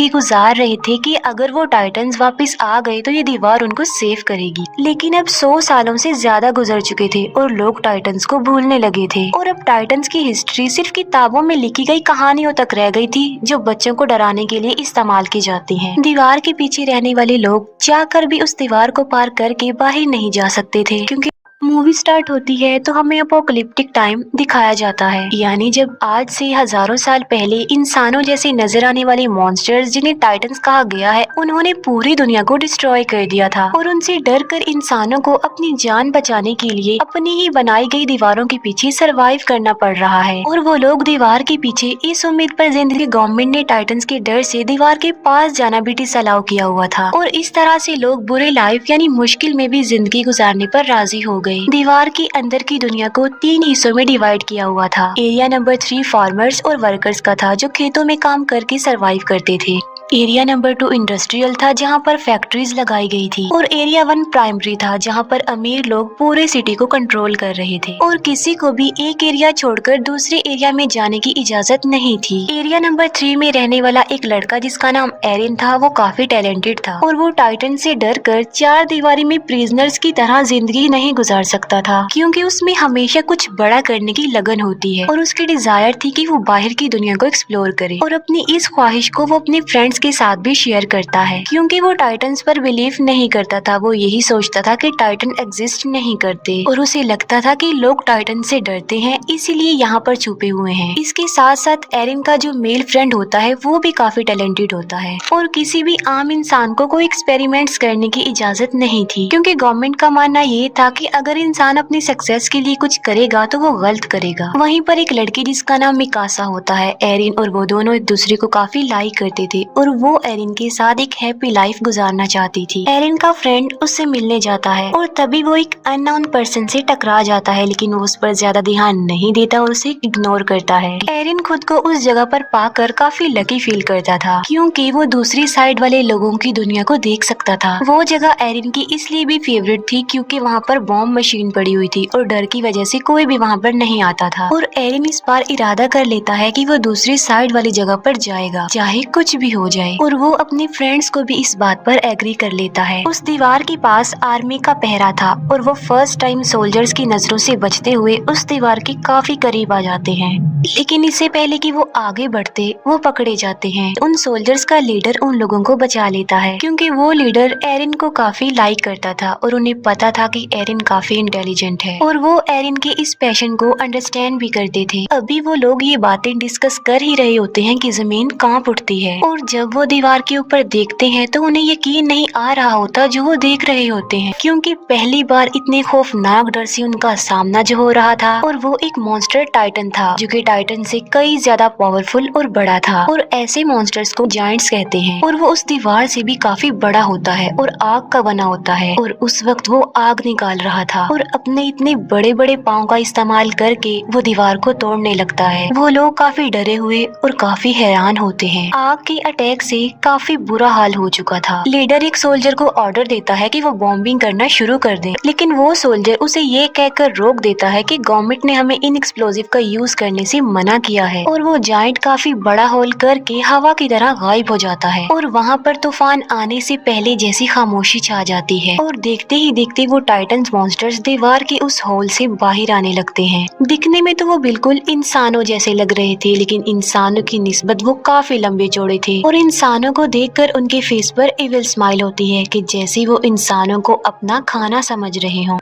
जिंदगी गुजार रहे थे कि अगर वो टाइटन्स वापस आ गए तो ये दीवार उनको सेव करेगी। लेकिन अब 100 सालों से ज्यादा गुजर चुके थे और लोग टाइटन्स को भूलने लगे थे और अब टाइटन्स की हिस्ट्री सिर्फ किताबों में लिखी गई कहानियों तक रह गई थी, जो बच्चों को डराने के लिए इस्तेमाल की जाती हैं। दीवार के पीछे रहने वाले लोग चाहकर भी उस दीवार को पार करके बाहर नहीं जा सकते थे, क्योंकि मूवी स्टार्ट होती है तो हमें अपोकलिप्टिक टाइम दिखाया जाता है, यानी जब आज से हजारों साल पहले इंसानों जैसे नजर आने वाले मॉन्स्टर्स, जिन्हें टाइटन्स कहा गया है, उन्होंने पूरी दुनिया को डिस्ट्रॉय कर दिया था और उनसे डर कर इंसानों को अपनी जान बचाने के लिए अपनी ही बनाई गई दीवारों के पीछे सरवाइव करना पड़ रहा है। और वो लोग दीवार के पीछे इस उम्मीद पर जिंदगी, गवर्नमेंट ने टाइटन्स के डर से दीवार के पास जाना भी डिसअलाउ किया हुआ था और इस तरह से लोग बुरे लाइफ यानी मुश्किल में भी जिंदगी गुजारने पर राजी हो गए। दीवार के अंदर की दुनिया को 3 हिस्सों में डिवाइड किया हुआ था। एरिया नंबर 3 फार्मर्स और वर्कर्स का था, जो खेतों में काम करके सरवाइव करते थे। एरिया नंबर 2 इंडस्ट्रियल था, जहाँ पर फैक्ट्रीज लगाई गई थी। और एरिया 1 प्राइमरी था, जहाँ पर अमीर लोग पूरे सिटी को कंट्रोल कर रहे थे और किसी को भी एक एरिया छोड़कर दूसरे एरिया में जाने की इजाजत नहीं थी। एरिया नंबर 3 में रहने वाला एक लड़का जिसका नाम एरिन था, वो काफी टैलेंटेड था और वो टाइटन से डर कर 4 दीवारी में प्रिजनर्स की तरह जिंदगी नहीं गुजार सकता था, क्योंकि उसमें हमेशा कुछ बड़ा करने की लगन होती है और उसकी डिजायर थी कि वो बाहर की दुनिया को एक्सप्लोर करे और अपनी इस ख्वाहिश को वो अपने फ्रेंड्स के साथ भी शेयर करता है, क्योंकि वो टाइटन्स पर बिलीव नहीं करता था। वो यही सोचता था कि टाइटन एग्जिस्ट नहीं करते और उसे लगता था कि लोग टाइटन से डरते हैं, इसीलिए यहाँ पर छुपे हुए हैं। इसके साथ साथ एरिन का जो मेल फ्रेंड होता है वो भी काफी टैलेंटेड होता है और किसी भी आम इंसान को कोई एक्सपेरिमेंट्स करने की इजाजत नहीं थी, क्योंकि गवर्नमेंट का मानना ये था कि अगर इंसान अपनी सक्सेस के लिए कुछ करेगा तो वो गलत करेगा। वहीं पर एक लड़की जिसका नाम मिकासा होता है, एरिन और वो दोनों एक दूसरे को काफी लाइक करते थे और वो एरिन के साथ एक हैप्पी लाइफ गुजारना चाहती थी। एरिन का फ्रेंड उससे मिलने जाता है और तभी वो एक अननोन पर्सन से टकरा जाता है, लेकिन वो उस पर ज्यादा ध्यान नहीं देता और उसे इग्नोर करता है। एरिन खुद को उस जगह पर पाकर काफी लकी फील करता था, क्योंकि वो दूसरी साइड वाले लोगों की दुनिया को देख सकता था। वो जगह एरिन की इसलिए भी फेवरेट थी क्योंकि वहाँ पर बॉम्ब मशीन पड़ी हुई थी और डर की वजह से कोई भी वहाँ पर नहीं आता था। और एरिन इस बार इरादा कर लेता है कि वो दूसरी साइड वाली जगह पर जाएगा, चाहे कुछ भी हो जाए, और वो अपने फ्रेंड्स को भी इस बात पर एग्री कर लेता है। उस दीवार के पास आर्मी का पहरा था और वो फर्स्ट टाइम सोल्जर्स की नजरों से बचते हुए उस दीवार के काफी करीब आ जाते हैं, लेकिन इससे पहले कि वो आगे बढ़ते वो पकड़े जाते हैं। उन सोल्जर्स का लीडर उन लोगों को बचा लेता है, क्योंकि वो लीडर एरिन को काफी लाइक करता था और उन्हें पता था कि एरिन काफी इंटेलिजेंट है और वो एरिन के इस पैशन को अंडरस्टैंड भी करते थे। अभी वो लोग ये बातें डिस्कस कर ही रहे होते हैं कि जमीन कांप उठती है और जब वो दीवार के ऊपर देखते हैं तो उन्हें यकीन नहीं आ रहा होता जो वो देख रहे होते हैं, क्योंकि पहली बार इतने खौफनाक डर से उनका सामना जो हो रहा था और वो एक मॉन्स्टर टाइटन था, जो कि टाइटन से कई ज्यादा पावरफुल और बड़ा था। और ऐसे मॉन्स्टर्स को जायंट्स कहते हैं और वो उस दीवार से भी काफी बड़ा होता है और आग का बना होता है। और उस वक्त वो आग निकाल रहा था और अपने इतने बड़े बड़े पाँव का इस्तेमाल करके वो दीवार को तोड़ने लगता है। वो लोग काफी डरे हुए और काफी हैरान होते हैं। आग के अटैक से काफी बुरा हाल हो चुका था। लीडर एक सोल्जर को ऑर्डर देता है कि वो बॉम्बिंग करना शुरू कर दे, लेकिन वो सोल्जर उसे ये कहकर रोक देता है कि गवर्नमेंट ने हमें इन एक्सप्लोजिव का यूज करने से मना किया है। और वो जायंट काफी बड़ा होल करके हवा की तरह गायब हो जाता है और वहाँ पर तूफान आने से पहले जैसी खामोशी छा जाती है और देखते ही देखते वो टाइटन्स मॉन्स्टर्स दीवार के उस होल से बाहर आने लगते हैं। दिखने में तो वो बिल्कुल इंसानों जैसे लग रहे थे, लेकिन इंसानों की निस्बत वो काफी लंबे चौड़े थे और इंसानों को देखकर उनके फेस पर इविल स्माइल होती है कि जैसे वो इंसानों को अपना खाना समझ रहे हों।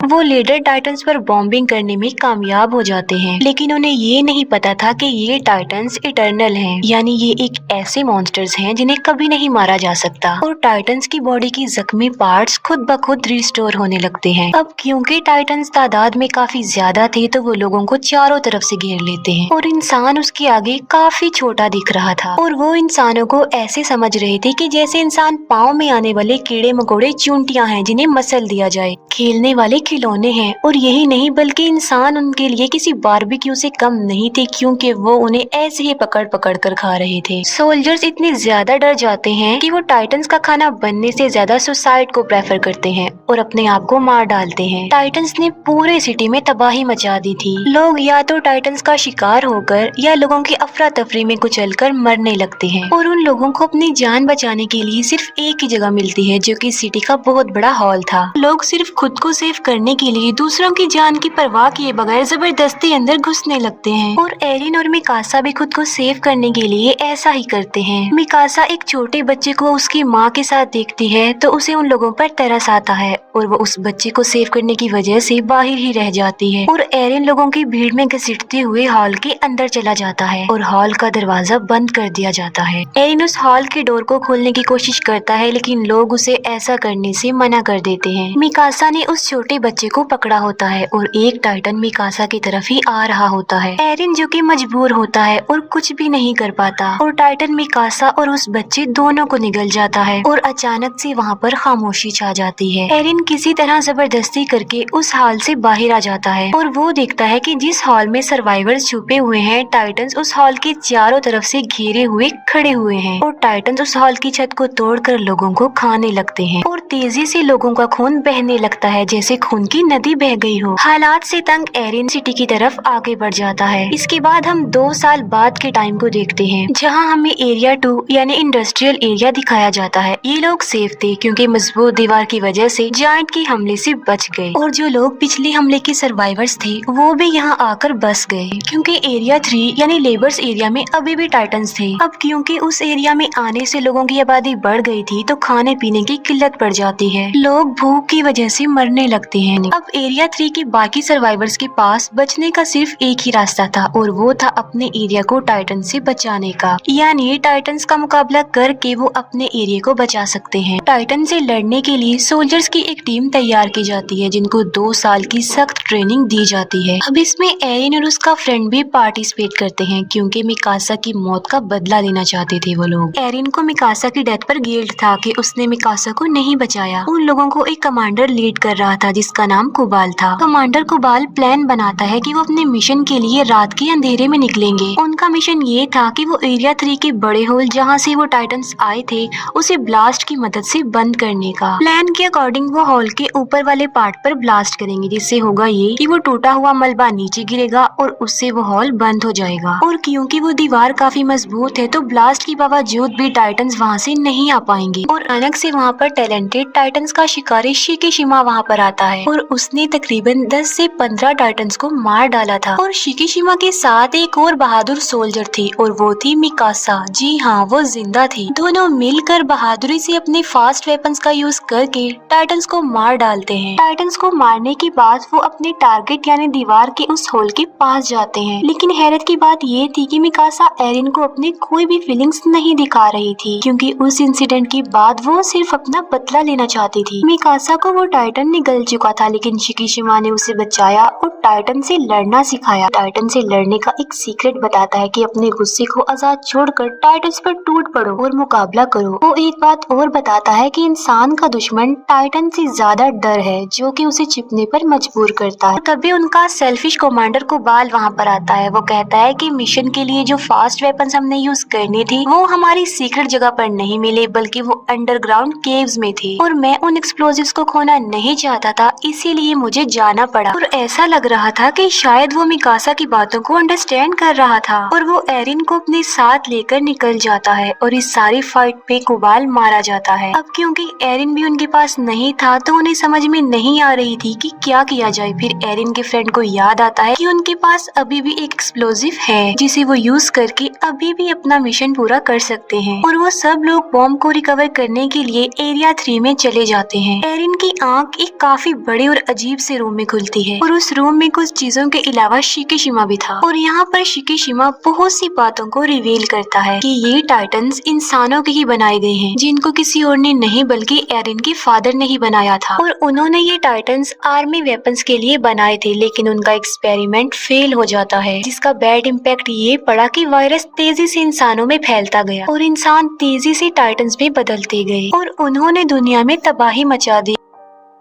वो लीडर टाइटन्स पर बॉम्बिंग करने में कामयाब हो जाते हैं, लेकिन उन्हें ये नहीं पता था कि ये टाइटन्स इटर्नल हैं, यानी ये एक ऐसे मॉन्स्टर्स हैं जिन्हें कभी नहीं मारा जा सकता। और टाइटन्स की बॉडी की जख्मी पार्ट्स खुद ब खुद रिस्टोर होने लगते हैं। अब क्योंकि टाइटन्स तादाद में काफी ज्यादा थे तो वो लोगों को चारों तरफ से घेर लेते हैं और इंसान उसके आगे काफी छोटा दिख रहा था। और वो इंसानों को ऐसे समझ रहे थे कि जैसे इंसान पाँव में आने वाले कीड़े मकोड़े चूंटियां हैं जिन्हें मसल दिया जाए। खेलने वाले खिलौने हैं और यही नहीं बल्कि इंसान उनके लिए किसी बारबेक्यू से कम नहीं थे, क्योंकि वो उन्हें ऐसे ही पकड़ पकड़ कर खा रहे थे। सोल्जर्स इतने ज्यादा डर जाते हैं कि वो टाइटन्स का खाना बनने से ज्यादा सुसाइड को प्रेफर करते हैं और अपने आप को मार डालते हैं। टाइटन्स ने पूरे सिटी में तबाही मचा दी थी। लोग या तो टाइटन्स का शिकार होकर या लोगों की अफरा तफरी में कुचलकर मरने लगते हैं और उन लोगों को अपनी जान बचाने के लिए सिर्फ एक ही जगह मिलती है, जो कि सिटी का बहुत बड़ा हॉल था। लोग सिर्फ खुद को सेव करने के लिए दूसरों की जान की परवाह किए बगैर जबरदस्ती अंदर घुसने लगते हैं और एरिन और मिकासा भी खुद को सेव करने के लिए ऐसा ही करते हैं। मिकासा एक छोटे बच्चे को उसकी माँ के साथ देखती है तो उसे उन लोगों पर तरस आता है और वो उस बच्चे को सेव करने की वजह से बाहर ही रह जाती है और एरिन लोगों की भीड़ में घसीटते हुए हॉल के अंदर चला जाता है और हॉल का दरवाजा बंद कर दिया जाता है। एरिन उस हॉल के डोर को खोलने की कोशिश करता है, लेकिन लोग उसे ऐसा करने से मना कर देते हैं। मिकासा ने उस छोटे बच्चे को पकड़ा होता है और एक टाइटन मिकासा की तरफ ही आ रहा होता है। एरिन जो कि मजबूर होता है और कुछ भी नहीं कर पाता और टाइटन मिकासा और उस बच्चे दोनों को निगल जाता है और अचानक से वहाँ पर खामोशी छा जाती है। एरिन किसी तरह जबरदस्ती करके उस हॉल से बाहर आ जाता है और वो देखता है कि जिस हॉल में सर्वाइवर्स छुपे हुए हैं, टाइटन्स उस हॉल के चारों तरफ से घेरे हुए खड़े हुए हैं और टाइटन्स उस हॉल की छत को तोड़कर लोगों को खाने लगते हैं और तेजी से लोगों का खून बहने लगता है जैसे खून की नदी बह गई हो। हालात से तंग एरिन सिटी की तरफ आगे बढ़ जाता है। इसके बाद हम 2 साल बाद के टाइम को देखते हैं, जहाँ हमें एरिया 2 यानी इंडस्ट्रियल एरिया दिखाया जाता है। ये लोग सेफ थे क्योंकि मजबूत दीवार की वजह से जायंट के हमले से बच गए और जो लोग पिछले हमले के सर्वाइवर्स थे वो भी यहाँ आकर बस गए, क्योंकि एरिया 3 यानी लेबर्स एरिया में अभी भी टाइटन्स थे। अब क्योंकि उस एरिया में आने से लोगों की आबादी बढ़ गई थी तो खाने पीने की किल्लत पड़ जाती है, लोग भूख की वजह से मरने लगते हैं। अब एरिया 3 के बाकी सर्वाइवर्स के पास बचने का सिर्फ एक ही रास्ता था और वो था अपने एरिया को टाइटन से बचाने का, यानी टाइटन्स का मुकाबला करके वो अपने एरिया को बचा सकते हैं। टाइटन से लड़ने के लिए सोल्जर्स की एक टीम तैयार की जाती है जिनको 2 साल की सख्त ट्रेनिंग दी जाती है। अब इसमें एरिन और उसका फ्रेंड भी पार्टिसिपेट करते हैं क्योंकि मिकासा की मौत का बदला लेना चाहते थे वो लोग। एरिन को मिकासा की डेथ पर गिल्ट था कि उसने मिकासा को नहीं बचाया। उन लोगों को एक कमांडर लीड कर रहा था जिसका नाम कुबाल था। कमांडर कुबाल प्लान बनाता है कि वो अपने मिशन के लिए रात के अंधेरे में निकलेंगे। उनका मिशन ये था कि वो एरिया 3 के बड़े होल जहाँ से वो टाइटन्स आए थे उसे ब्लास्ट की मदद से बंद करने का। प्लान के अकॉर्डिंग वो हॉल के ऊपर वाले पार्ट पर ब्लास्ट करेंगे, जिससे होगा ये कि वो टूटा हुआ मलबा नीचे गिरेगा और उससे वो हॉल बंद हो जाएगा। और क्योंकि वो दीवार काफी मजबूत है तो ब्लास्ट के बावजूद भी टाइटन्स वहाँ से नहीं आ पाएंगे और अचानक से वहाँ पर टैलेंटेड टाइटन्स का शिकारी शिकीशिमा वहाँ पर आता है और उसने तकरीबन 10 से 15 टाइटन्स को मार डाला था। और शिकीशिमा के साथ एक और बहादुर सोल्जर थी और वो थी मिकासा। जी हाँ, वो जिंदा थी। दोनों मिलकर बहादुरी से अपने फास्ट वेपन्स का यूज करके टाइटन्स को मार डालते हैं। टाइटन्स को मारने के बाद वो अपने टारगेट यानी दीवार के उस होल के पास जाते हैं, लेकिन हैरत की बात ये थी कि मिकासा एरिन को अपनी कोई भी फीलिंग्स नहीं दिखा रही थी, क्योंकि उस इंसिडेंट के बाद वो सिर्फ अपना बदला लेना चाहती थी। मिकासा को वो टाइटन निगल चुका था, लेकिन शिकीशिमा ने उसे बचाया और टाइटन से लड़ना सिखाया। टाइटन से लड़ने का एक सीक्रेट बताता है कि अपने गुस्से को आजाद छोड़कर टाइटन्स पर टूट पड़ो और मुकाबला करो। वो एक बात और बताता है कि इंसान का दुश्मन टाइटन से ज्यादा डर है, जो कि उसे छिपने पर मजबूर करता है। तभी उनका सेल्फिश कमांडर कुबाल वहाँ पर आता है। वो कहता है कि मिशन के लिए जो फास्ट वेपन्स हमने यूज करनी थी वो हमारी सीक्रेट जगह पर नहीं मिले, बल्कि वो अंडरग्राउंड केव्स में थे और मैं उन एक्सप्लोजिव्स को खोना नहीं चाहता था, इसीलिए मुझे जाना पड़ा। और ऐसा लग रहा था कि शायद वो मिकासा की बातों को अंडरस्टैंड कर रहा था और वो एरिन को अपने साथ लेकर निकल जाता है और इस सारी फाइट पे कुबाल मारा जाता है। अब क्योंकि एरिन भी उनके पास नहीं था तो उन्हें समझ में नहीं आ रही थी कि क्या किया जाए। फिर एरिन के फ्रेंड को याद आता है कि उनके पास अभी भी एक एक्सप्लोजिव है जिसे वो यूज करके अभी भी अपना मिशन पूरा कर सकते हैं और वो सब लोग बॉम्ब को रिकवर करने के लिए एरिया 3 में चले जाते हैं। एरिन की आंख एक काफी बड़े और अजीब से रूम में खुलती है और उस रूम में कुछ चीजों के अलावा शिकीशिमा भी था और यहाँ पर शिकीशिमा बहुत सी बातों को रिवील करता है कि ये टाइटन्स इंसानों के ही बनाए गए हैं, जिनको किसी और ने नहीं बल्कि एरिन के फादर ने ही बनाया था और उन्होंने ये टाइटन्स आर्मी वेपन्स के लिए बनाए थे, लेकिन उनका एक्सपेरिमेंट फेल हो जाता है, जिसका बैड इम्पैक्ट ये पड़ा कि वायरस तेजी से इंसानों में फैलता गया और इंसान तेजी से टाइटन्स में बदलते गए और उन्होंने दुनिया में तबाही मचा दी।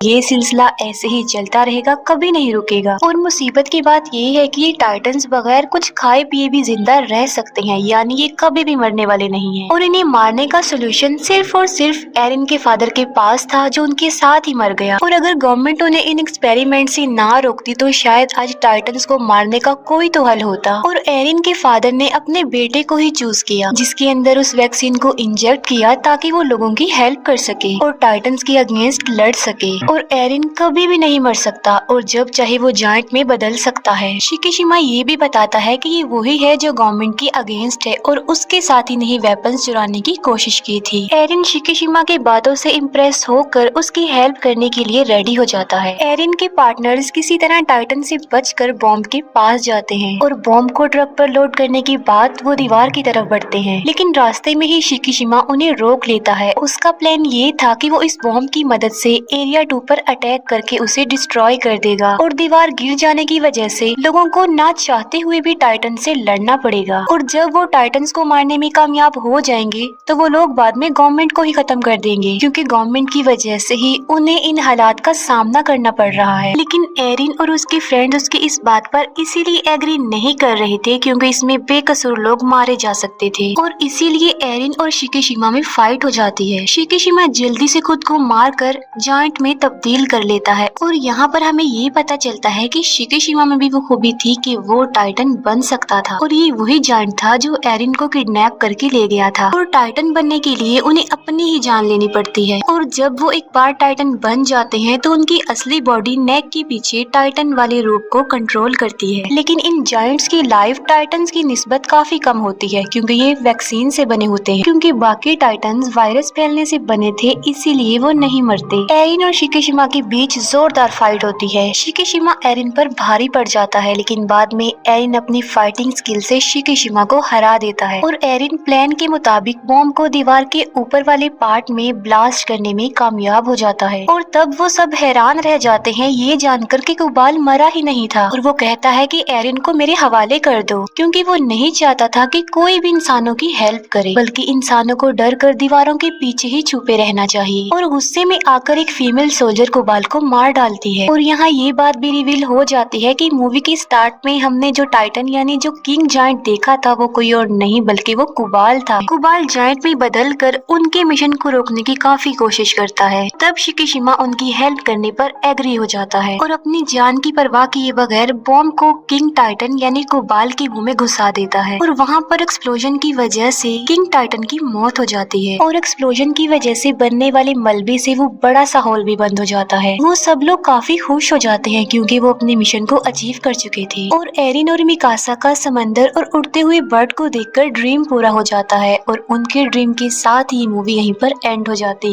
ये सिलसिला ऐसे ही चलता रहेगा, कभी नहीं रुकेगा। और मुसीबत की बात ये है कि ये टाइटन्स बगैर कुछ खाए पिए भी जिंदा रह सकते हैं, यानी ये कभी भी मरने वाले नहीं हैं। और इन्हें मारने का सोल्यूशन सिर्फ और सिर्फ एरिन के फादर के पास था, जो उनके साथ ही मर गया। और अगर गवर्नमेंट उन्हें इन एक्सपेरिमेंट से ना रोकती तो शायद आज टाइटन्स को मारने का कोई तो हल होता। और एरिन के फादर ने अपने बेटे को ही चूज किया, जिसके अंदर उस वैक्सीन को इंजेक्ट किया ताकि वो लोगों की हेल्प कर सके और टाइटन्स के अगेंस्ट लड़ सके। और एरिन कभी भी नहीं मर सकता और जब चाहे वो जायंट में बदल सकता है। शिकिशिमा ये भी बताता है कि ये वही है जो गवर्नमेंट के अगेंस्ट है और उसके साथ ही नहीं वेपन्स चुराने की कोशिश की थी। एरिन शिकिशिमा के बातों से इम्प्रेस होकर उसकी हेल्प करने के लिए रेडी हो जाता है। एरिन के पार्टनर्स किसी तरह टाइटन से बचकर बॉम्ब के पास जाते हैं और बॉम्ब को ट्रक पर लोड करने के बाद वो दीवार की तरफ बढ़ते हैं, लेकिन रास्ते में ही शिकिशिमा उन्हें रोक लेता है। उसका प्लान ये था कि वो इस बॉम्ब की मदद से एरिया 2 पर अटैक करके उसे डिस्ट्रॉय कर देगा और दीवार गिर जाने की वजह से लोगों को ना चाहते हुए भी टाइटन से लड़ना पड़ेगा। और जब वो टाइटन्स को मारने में कामयाब हो जाएंगे तो वो लोग बाद में गवर्नमेंट को ही खत्म कर देंगे, क्योंकि गवर्नमेंट की वजह से ही उन्हें इन हालात का सामना करना पड़ रहा है। लेकिन एरिन और उसके फ्रेंड्स उसकी इस बात पर इसीलिए एग्री नहीं कर रहे थे क्योंकि इसमें बेकसूर लोग मारे जा सकते थे और इसीलिए एरिन और शिकिशिमा में फाइट हो जाती है। शिकिशिमा जल्दी से खुद को मारकर जायंट में तब्दील कर लेता है और यहाँ पर हमें ये पता चलता है कि शिकिशिमा में भी वो खूबी थी कि वो टाइटन बन सकता था और ये वही जायंट था जो एरिन को किडनैप करके ले गया था। और टाइटन बनने के लिए उन्हें अपनी ही जान लेनी पड़ती है और जब वो एक बार टाइटन बन जाते हैं तो उनकी असली बॉडी नेक के पीछे टाइटन वाले रूप को कंट्रोल करती है। लेकिन इन जायंट्स की लाइफ टाइटन्स की निस्बत काफी कम होती है क्योंकि ये वैक्सीन से बने होते हैं, क्योंकि बाकी टाइटन्स वायरस फैलने से बने थे इसीलिए वो नहीं मरते। एरिन और शिकिशिमा के बीच जोरदार फाइट होती है। शिकिशिमा एरिन पर भारी पड़ जाता है, लेकिन बाद में एरिन अपनी फाइटिंग स्किल से शिकिशिमा को हरा देता है और एरिन प्लान के मुताबिक बॉम्ब को दीवार के ऊपर वाले पार्ट में ब्लास्ट करने में कामयाब हो जाता है। और तब वो सब हैरान रह जाते हैं ये जानकर कि कुबाल मरा ही नहीं था और वो कहता है कि एरिन को मेरे हवाले कर दो, क्योंकि वो नहीं चाहता था कि कोई भी इंसानों की हेल्प करे, बल्कि इंसानों को डर कर दीवारों के पीछे ही छुपे रहना चाहिए। और गुस्से में आकर एक फीमेल सोल्जर कुबाल को मार डालती है। और यहाँ ये बात भी रिवील हो जाती है कि मूवी के स्टार्ट में हमने जो टाइटन यानी जो किंग जायंट देखा था वो कोई और नहीं बल्कि वो कुबाल था। कुबाल जायंट में बदल कर उनके मिशन को रोकने की काफी कोशिश करता है। तब शिकिशिमा उनकी हेल्प करने पर एग्री हो जाता है और अपनी जान की परवाह किए बगैर बॉम्ब को किंग टाइटन यानी कुबाल के मुंह में घुसा देता है और वहाँ पर एक्सप्लोजन की वजह से किंग टाइटन की मौत हो जाती है। और एक्सप्लोजन की वजह से बनने वाले मलबे से वो बड़ा सा होल भी बंद हो जाता है। वो सब लोग काफी खुश हो जाते हैं क्योंकि वो अपने मिशन को अचीव कर चुके थे। और एरिन और मिकासा का समंदर और उड़ते हुए बर्ड को देखकर ड्रीम पूरा हो जाता है और उनके ड्रीम के साथ ही मूवी यहीं पर एंड हो जाती है।